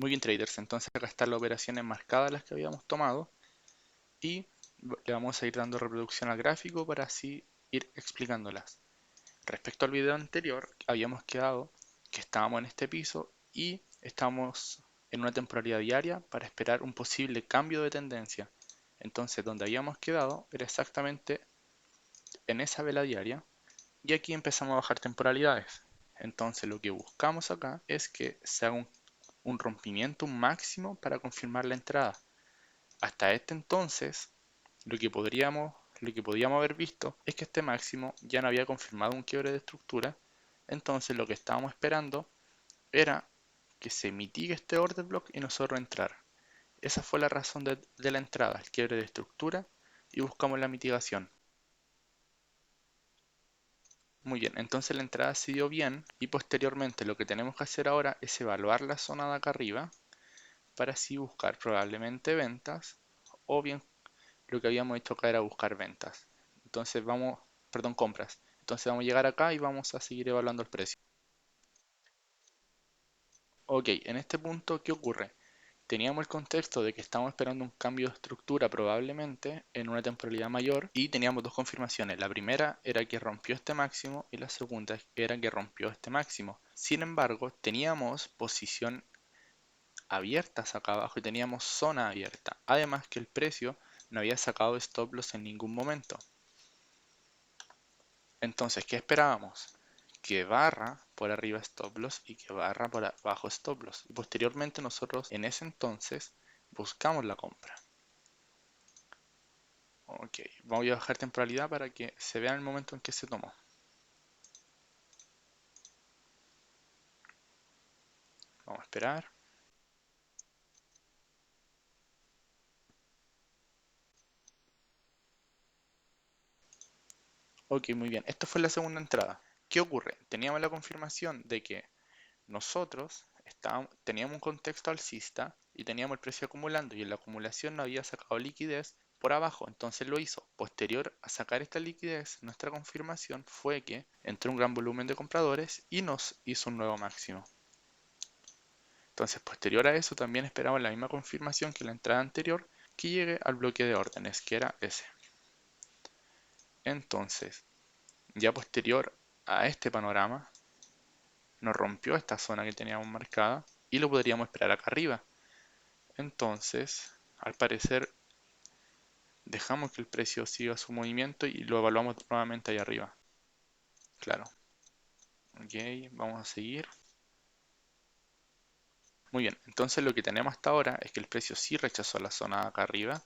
Muy bien, traders, entonces acá están las operaciones marcadas las que habíamos tomado y le vamos a ir dando reproducción al gráfico para así ir explicándolas. Respecto al video anterior, habíamos quedado que estábamos en este piso y estamos en una temporalidad diaria para esperar un posible cambio de tendencia. Entonces, donde habíamos quedado era exactamente en esa vela diaria y aquí empezamos a bajar temporalidades. Entonces, lo que buscamos acá es que se haga un rompimiento, un máximo para confirmar la entrada. Hasta este entonces, lo que podíamos haber visto es que este máximo ya no había confirmado un quiebre de estructura, entonces lo que estábamos esperando era que se mitigue este order block y nosotros entrar. Esa fue la razón de la entrada, el quiebre de estructura, y buscamos la mitigación. Muy bien, entonces la entrada se dio bien y posteriormente lo que tenemos que hacer ahora es evaluar la zona de acá arriba para así buscar probablemente ventas o bien lo que habíamos hecho acá era buscar ventas. Entonces compras. Entonces vamos a llegar acá y vamos a seguir evaluando el precio. Ok, en este punto, ¿qué ocurre? Teníamos el contexto de que estábamos esperando un cambio de estructura probablemente en una temporalidad mayor y teníamos dos confirmaciones. La primera era que rompió este máximo y la segunda era que rompió este máximo. Sin embargo, teníamos posición abiertas acá abajo y teníamos zona abierta. Además que el precio no había sacado stop loss en ningún momento. Entonces, ¿qué esperábamos? Que barra por arriba stop loss y que barra por abajo stop loss. Y posteriormente nosotros en ese entonces buscamos la compra. Ok, voy a bajar temporalidad para que se vea el momento en que se tomó. Vamos a esperar. Ok, muy bien. Esto fue la segunda entrada. ¿Qué ocurre? Teníamos la confirmación de que nosotros teníamos un contexto alcista y teníamos el precio acumulando y en la acumulación no había sacado liquidez por abajo, entonces lo hizo. Posterior a sacar esta liquidez, nuestra confirmación fue que entró un gran volumen de compradores y nos hizo un nuevo máximo. Entonces, posterior a eso, también esperamos la misma confirmación que la entrada anterior, que llegue al bloque de órdenes, que era ese. Entonces, ya posterior a este panorama, nos rompió esta zona que teníamos marcada y lo podríamos esperar acá arriba. Entonces, al parecer, dejamos que el precio siga su movimiento y lo evaluamos nuevamente ahí arriba. Claro. Ok, vamos a seguir. Muy bien, entonces lo que tenemos hasta ahora es que el precio sí rechazó la zona de acá arriba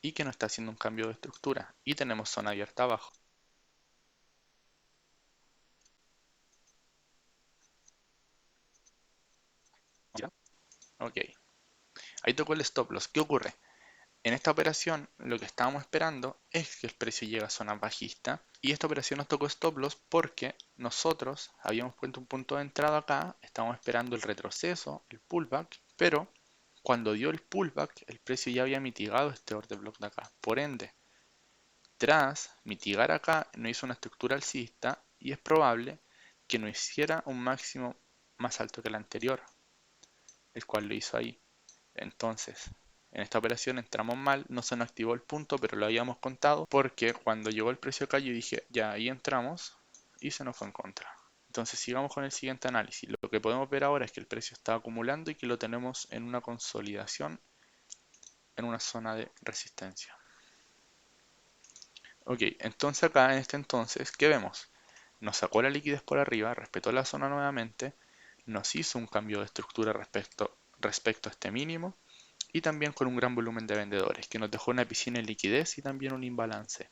y que no está haciendo un cambio de estructura. Y tenemos zona abierta abajo. ¿Ya? Ok. Ahí tocó el stop loss. ¿Qué ocurre? En esta operación lo que estábamos esperando es que el precio llegue a zona bajista y esta operación nos tocó stop loss porque nosotros habíamos puesto un punto de entrada acá, estábamos esperando el retroceso, el pullback, pero cuando dio el pullback el precio ya había mitigado este order block de acá. Por ende, tras mitigar acá no hizo una estructura alcista y es probable que no hiciera un máximo más alto que el anterior, el cual lo hizo ahí. Entonces, en esta operación entramos mal, no se nos activó el punto, pero lo habíamos contado porque cuando llegó el precio acá yo dije, ya ahí entramos y se nos fue en contra. Entonces sigamos con el siguiente análisis. Lo que podemos ver ahora es que el precio está acumulando y que lo tenemos en una consolidación en una zona de resistencia. Ok, entonces acá en este entonces, ¿qué vemos? Nos sacó la liquidez por arriba, respetó la zona nuevamente, nos hizo un cambio de estructura respecto a este mínimo y también con un gran volumen de vendedores que nos dejó una piscina de liquidez y también un imbalance.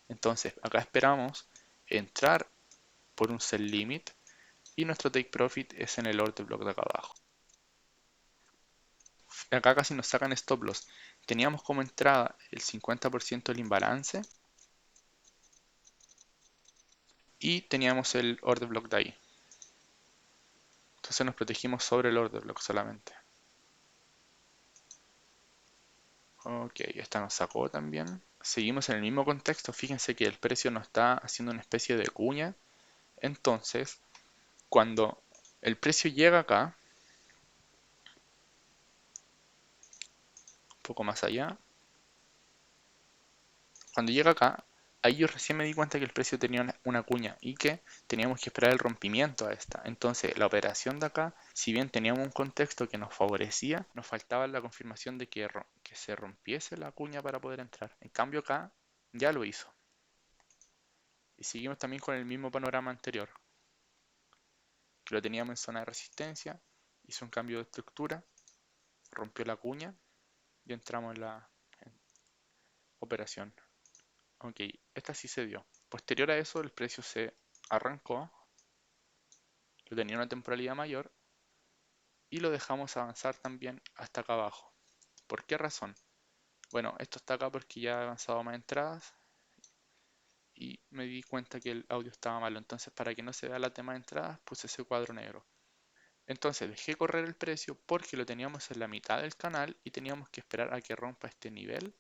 Entonces acá esperamos entrar por un sell limit y nuestro take profit es en el order block de acá abajo. Acá casi nos sacan stop loss. Teníamos como entrada el 50% del imbalance y teníamos el order block de ahí. Entonces nos protegimos sobre el order block solamente. Ok, esta nos sacó también. Seguimos en el mismo contexto. Fíjense que el precio nos está haciendo una especie de cuña. Entonces, cuando el precio llega acá, poco más allá. Cuando llega acá, ahí yo recién me di cuenta que el precio tenía una cuña y que teníamos que esperar el rompimiento a esta. Entonces, la operación de acá, si bien teníamos un contexto que nos favorecía, nos faltaba la confirmación de que se rompiese la cuña para poder entrar. En cambio acá, ya lo hizo. Y seguimos también con el mismo panorama anterior, que lo teníamos en zona de resistencia, hizo un cambio de estructura, rompió la cuña y entramos en operación. Ok, esta sí se dio. Posterior a eso, el precio se arrancó, lo tenía una temporalidad mayor y lo dejamos avanzar también hasta acá abajo. ¿Por qué razón? Bueno, esto está acá porque ya he avanzado más entradas y me di cuenta que el audio estaba malo. Entonces, para que no se vea la tema de entradas, puse ese cuadro negro. Entonces, dejé correr el precio porque lo teníamos en la mitad del canal y teníamos que esperar a que rompa este nivel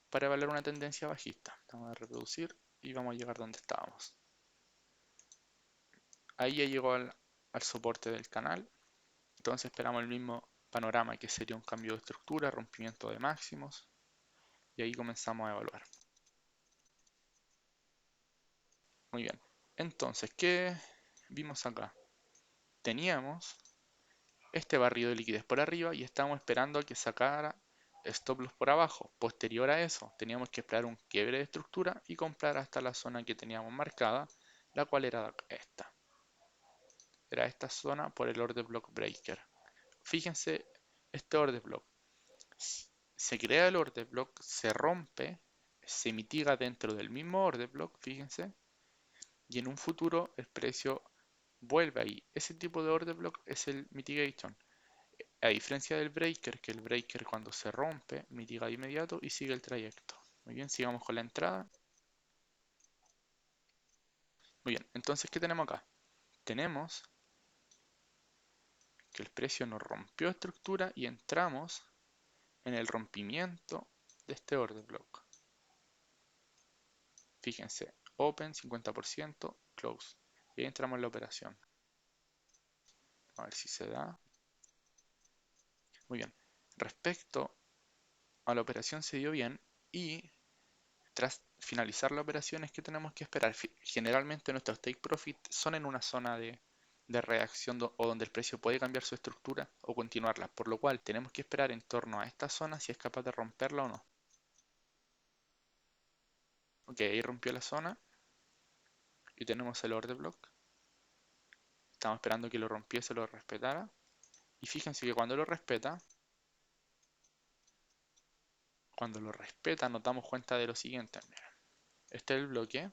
para evaluar una tendencia bajista. Vamos a reproducir y vamos a llegar donde estábamos. Ahí ya llegó al soporte del canal. Entonces esperamos el mismo panorama, que sería un cambio de estructura, rompimiento de máximos, y ahí comenzamos a evaluar. Muy bien. Entonces, ¿qué vimos acá? Teníamos este barrido de liquidez por arriba y estábamos esperando a que sacara stop loss por abajo. Posterior a eso, teníamos que esperar un quiebre de estructura y comprar hasta la zona que teníamos marcada, la cual era esta. Era esta zona por el order block breaker. Fíjense, este order block. Se crea el order block, se rompe, se mitiga dentro del mismo order block, fíjense, y en un futuro el precio vuelve ahí. Ese tipo de order block es el mitigation. A diferencia del breaker, que el breaker cuando se rompe, mitiga de inmediato y sigue el trayecto. Muy bien, sigamos con la entrada. Muy bien, entonces, ¿qué tenemos acá? Tenemos que el precio nos rompió estructura y entramos en el rompimiento de este order block. Fíjense, open 50%, close. Y ahí entramos en la operación. A ver si se da. Muy bien. Respecto a la operación se dio bien y tras finalizar la operación es que tenemos que esperar. Generalmente nuestros take profit son en una zona de reacción o donde el precio puede cambiar su estructura o continuarla, por lo cual tenemos que esperar en torno a esta zona si es capaz de romperla o no. Ok, ahí rompió la zona y tenemos el order block. Estamos esperando que lo rompiese, lo respetara. Y fíjense que cuando lo respeta nos damos cuenta de lo siguiente. Miren, este es el bloque,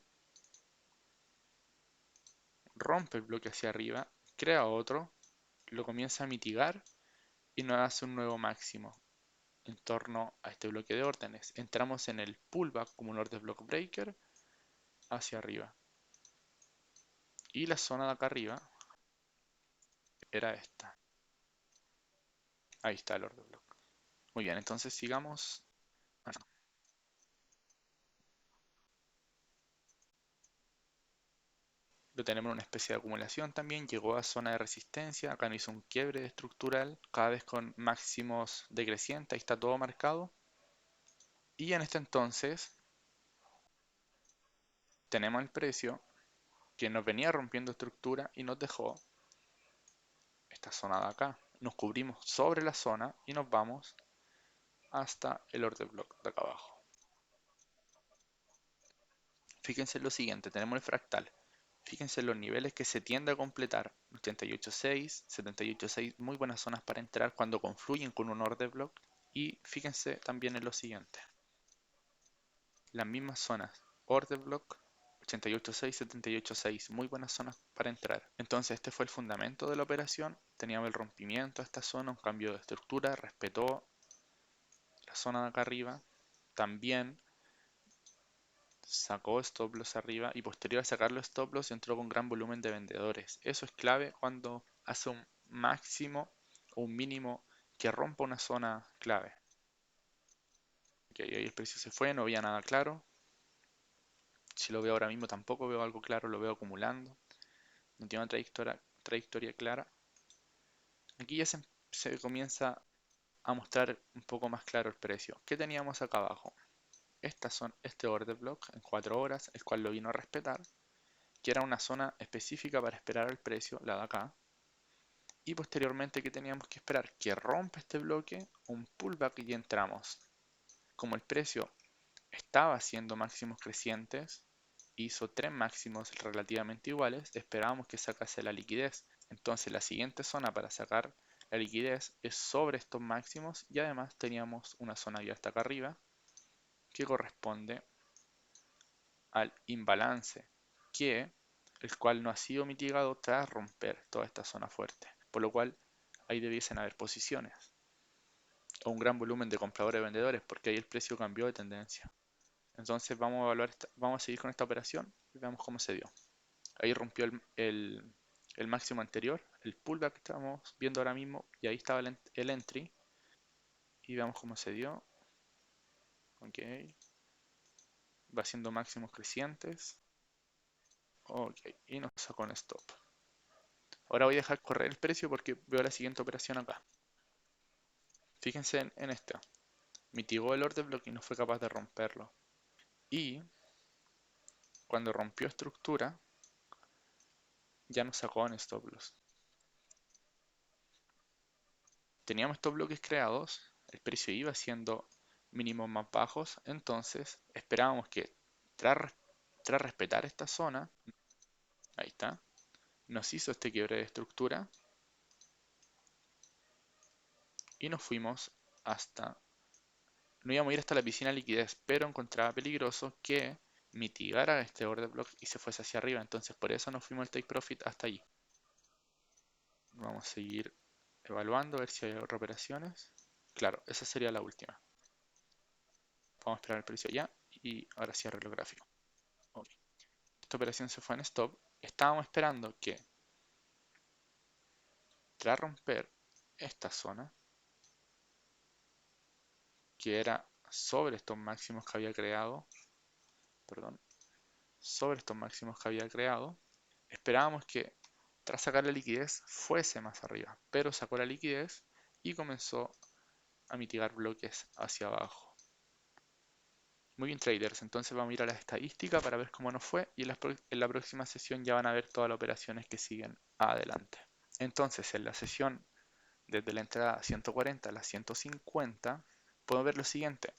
rompe el bloque hacia arriba, crea otro, lo comienza a mitigar y nos hace un nuevo máximo en torno a este bloque de órdenes. Entramos en el pullback como un order block breaker hacia arriba. Y la zona de acá arriba era esta. Ahí está el order block. Muy bien, entonces sigamos. Ah, no. Lo tenemos en una especie de acumulación también. Llegó a zona de resistencia. Acá no hizo un quiebre estructural. Cada vez con máximos decrecientes. Ahí está todo marcado. Y en este entonces tenemos el precio que nos venía rompiendo estructura y nos dejó esta zona de acá. Nos cubrimos sobre la zona y nos vamos hasta el order block de acá abajo. Fíjense en lo siguiente, tenemos el fractal. Fíjense en los niveles que se tiende a completar. 88.6, 78.6, muy buenas zonas para entrar cuando confluyen con un order block. Y fíjense también en lo siguiente. Las mismas zonas, order block, 88.6, 78.6, muy buenas zonas para entrar. Entonces este fue el fundamento de la operación. Teníamos el rompimiento de esta zona, un cambio de estructura, respetó la zona de acá arriba. También sacó stop loss arriba y posterior a sacar los stop loss entró con gran volumen de vendedores. Eso es clave cuando hace un máximo o un mínimo que rompa una zona clave. Ok, ahí el precio se fue, no había nada claro. Si lo veo ahora mismo tampoco veo algo claro, lo veo acumulando. No tiene una trayectoria clara. Aquí ya se comienza a mostrar un poco más claro el precio. ¿Qué teníamos acá abajo? Este order block en 4 horas, el cual lo vino a respetar, que era una zona específica para esperar el precio, la de acá. Y posteriormente, ¿qué teníamos que esperar? Que rompa este bloque, un pullback y entramos. Como el precio estaba haciendo máximos crecientes, hizo 3 máximos relativamente iguales, esperábamos que sacase la liquidez. Entonces la siguiente zona para sacar la liquidez es sobre estos máximos y además teníamos una zona abierta acá arriba que corresponde al imbalance, el cual no ha sido mitigado tras romper toda esta zona fuerte, por lo cual ahí debiesen haber posiciones o un gran volumen de compradores y vendedores porque ahí el precio cambió de tendencia. Entonces vamos a seguir con esta operación y veamos cómo se dio. Ahí rompió el máximo anterior, el pullback que estamos viendo ahora mismo, y ahí estaba el entry. Y veamos cómo se dio. Ok. Va haciendo máximos crecientes. Ok. Y nos sacó un stop. Ahora voy a dejar correr el precio porque veo la siguiente operación acá. Fíjense en esta. Mitigó el order block y no fue capaz de romperlo. Y cuando rompió estructura, ya nos sacó un stop loss. Teníamos estos bloques creados, el precio iba haciendo mínimos más bajos, entonces esperábamos que tras respetar esta zona, ahí está, nos hizo este quiebre de estructura y nos fuimos hasta, no íbamos a ir hasta la piscina de liquidez, pero encontraba peligroso que mitigara este order block y se fuese hacia arriba, entonces por eso nos fuimos al take profit hasta allí. Vamos a seguir evaluando a ver si hay otras operaciones. Claro, esa sería la última. Vamos a esperar el precio allá y ahora cierro el gráfico. Okay. Esta operación se fue en stop. Estábamos esperando que tras romper esta zona, que era sobre estos máximos que había creado, perdón, sobre estos máximos que había creado, esperábamos que tras sacar la liquidez fuese más arriba, pero sacó la liquidez y comenzó a mitigar bloques hacia abajo. Muy bien, traders, entonces vamos a ir a la estadística para ver cómo nos fue y en la próxima sesión ya van a ver todas las operaciones que siguen adelante. Entonces, en la sesión desde la entrada 140 a la 150, podemos ver lo siguiente.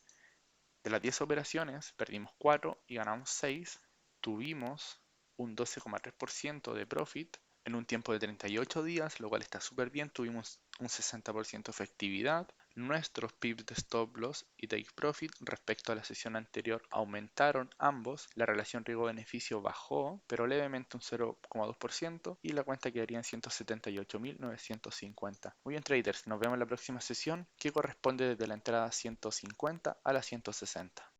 De las 10 operaciones, perdimos 4 y ganamos 6. Tuvimos un 12,3% de profit en un tiempo de 38 días, lo cual está súper bien. Tuvimos un 60% de efectividad. Nuestros pips de stop loss y take profit respecto a la sesión anterior aumentaron ambos. La relación riesgo-beneficio bajó, pero levemente un 0,2% y la cuenta quedaría en 178.950. Muy bien, traders, nos vemos en la próxima sesión que corresponde desde la entrada 150 a la 160.